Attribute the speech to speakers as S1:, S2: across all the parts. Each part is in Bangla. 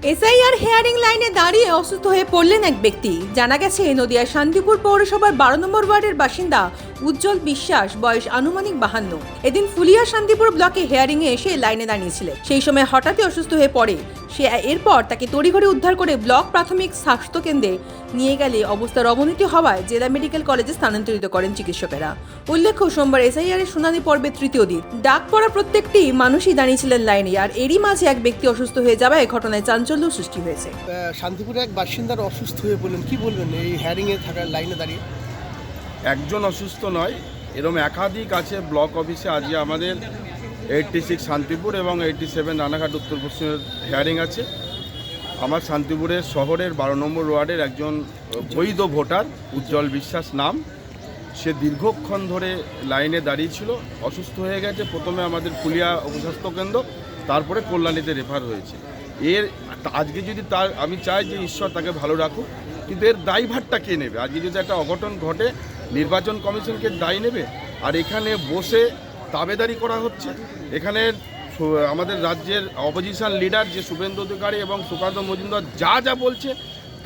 S1: এসআইআর হেয়ারিং লাইনে দাঁড়িয়ে অসুস্থ হয়ে পড়লেন এক ব্যক্তি। জানা গেছে নদিয়ার শান্তিপুর পৌরসভার 12 নম্বর ওয়ার্ডের বাসিন্দা উজ্জ্বল বিশ্বাস, বয়স আনুমানিক 52। এদিন ফুলিয়া শান্তিপুর ব্লকে হেয়ারিং এ এসে লাইনে দাঁড়িয়েছিলেন। সেই সময় হঠাৎই অসুস্থ হয়ে পড়ে সে। এরপর তাকে তড়িঘড়ি উদ্ধার করে ব্লক প্রাথমিক স্বাস্থ্য কেন্দ্রে নিয়ে গেলে অবস্থার অবনতি হওয়ায় জেলা মেডিকেল কলেজে স্থানান্তরিত করেন চিকিৎসকেরা। উল্লেখ্য, সোমবার এসআইআর এর শুনানি পর্বের তৃতীয় দিন। ডাক পড়া প্রত্যেকটি মানুষই দাঁড়িয়েছিলেন লাইনে, আর এরই মাঝে এক ব্যক্তি অসুস্থ হয়ে যাওয়ায় ঘটনায় চাঞ্চল্য সৃষ্টি হয়েছে।
S2: শান্তিপুরে এক বাসিন্দার অসুস্থ হয়ে পড়লেন, কি বলবেন এই হেয়ারিংয়ে থাকার লাইনে দাঁড়িয়ে?
S3: একজন অসুস্থ নয়, এরম একাধিক আছে। ব্লক অফিসে আজকে আমাদের 86 শান্তিপুর এবং 87 রানাঘাট উত্তর পশ্চিমের হেয়ারিং আছে। আমার শান্তিপুরের শহরের 12 নম্বর ওয়ার্ডের একজন বৈধ ভোটার উজ্জ্বল বিশ্বাস নাম, সে দীর্ঘক্ষণ ধরে লাইনে দাঁড়িয়েছিল, অসুস্থ হয়ে গেছে। প্রথমে আমাদের ফুলিয়া উপস্বাস্থ্য কেন্দ্র, তারপরে কল্যাণীতে রেফার হয়েছে। আজকে যদি আমি চাই যে ঈশ্বর তাকে ভালো রাখুক, কিন্তু এর দায়ভারটা কে নেবে? আজকে যদি একটা অঘটন ঘটে, নির্বাচন কমিশনকে দায়ী নেবে? আর এখানে বসে তাবেদারি করা হচ্ছে। এখানে আমাদের রাজ্যের অপোজিশন লিডার যে শুভেন্দু অধিকারী এবং সুকান্ত মজুমদার যা বলছে,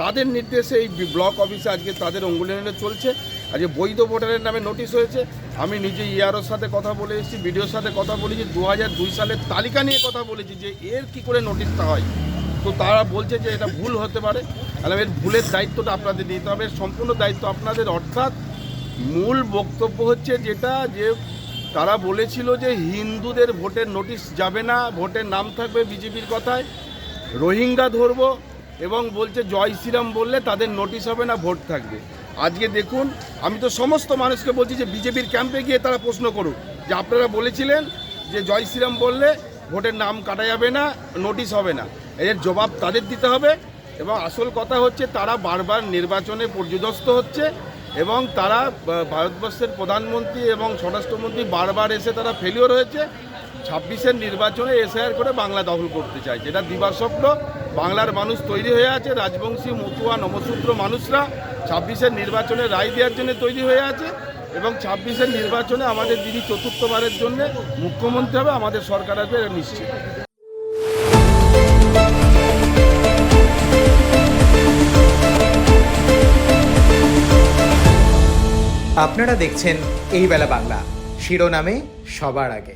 S3: তাদের নির্দেশে এই ব্লক অফিসে আজকে তাদের অঙ্গুলি নেড়ে চলছে। আজকে বৈধ ভোটারের নামে নোটিশ হয়েছে। আমি নিজে ইআরওর সাথে কথা বলে এসেছি, বিডিওর সাথে কথা বলেছি, 2002 সালের তালিকা নিয়ে কথা বলেছি যে এর কি করে নোটিশটা হয়। তো তারা বলছে যে এটা ভুল হতে পারে। তাহলে এর ভুলের দায়িত্বটা আপনাদের নিতে হবে, সম্পূর্ণ দায়িত্ব আপনাদের। অর্থাৎ মূল বক্তব্য হচ্ছে যেটা, যে তারা বলেছিল যে হিন্দুদের ভোটের নোটিশ যাবে না, ভোটের নাম থাকবে বিজেপির কথায়, রোহিঙ্গা ধরবো, এবং বলছে জয় শ্রীরাম বললে তাদের নোটিশ হবে না, ভোট থাকবে। আজকে দেখুন, আমি তো সমস্ত মানুষকে বলছি যে বিজেপির ক্যাম্পে গিয়ে তারা প্রশ্ন করুক যে আপনারা বলেছিলেন যে জয় শ্রীরাম বললে ভোটের নাম কাটা যাবে না, নোটিশ হবে না। এর জবাব তাদের দিতে হবে। এবং আসল কথা হচ্ছে তারা বারবার নির্বাচনে পর্যুদস্ত হচ্ছে, এবং তারা ভারতবর্ষের প্রধানমন্ত্রী এবং স্বরাষ্ট্রমন্ত্রী বারবার এসে তারা ফেলিওর হয়েছে। 26-এর নির্বাচনে এসআইআর করে বাংলা দখল করতে চায়, যেটা দিবাস্বপ্ন। বাংলার মানুষ তৈরি হয়ে আছে, রাজবংশী, মতুয়া, নমশূদ্র মানুষরা 26-এর নির্বাচনে রায় দেওয়ার জন্য তৈরি হয়ে আছে। এবং 26-এর নির্বাচনে আমাদের যিনি চতুর্থবারের জন্য মুখ্যমন্ত্রী হবে, আমাদের সরকার আসবে, এটা নিশ্চিত।
S4: আপনারা দেখছেন এই বেলা বাংলা, শিরোনামে সবার আগে।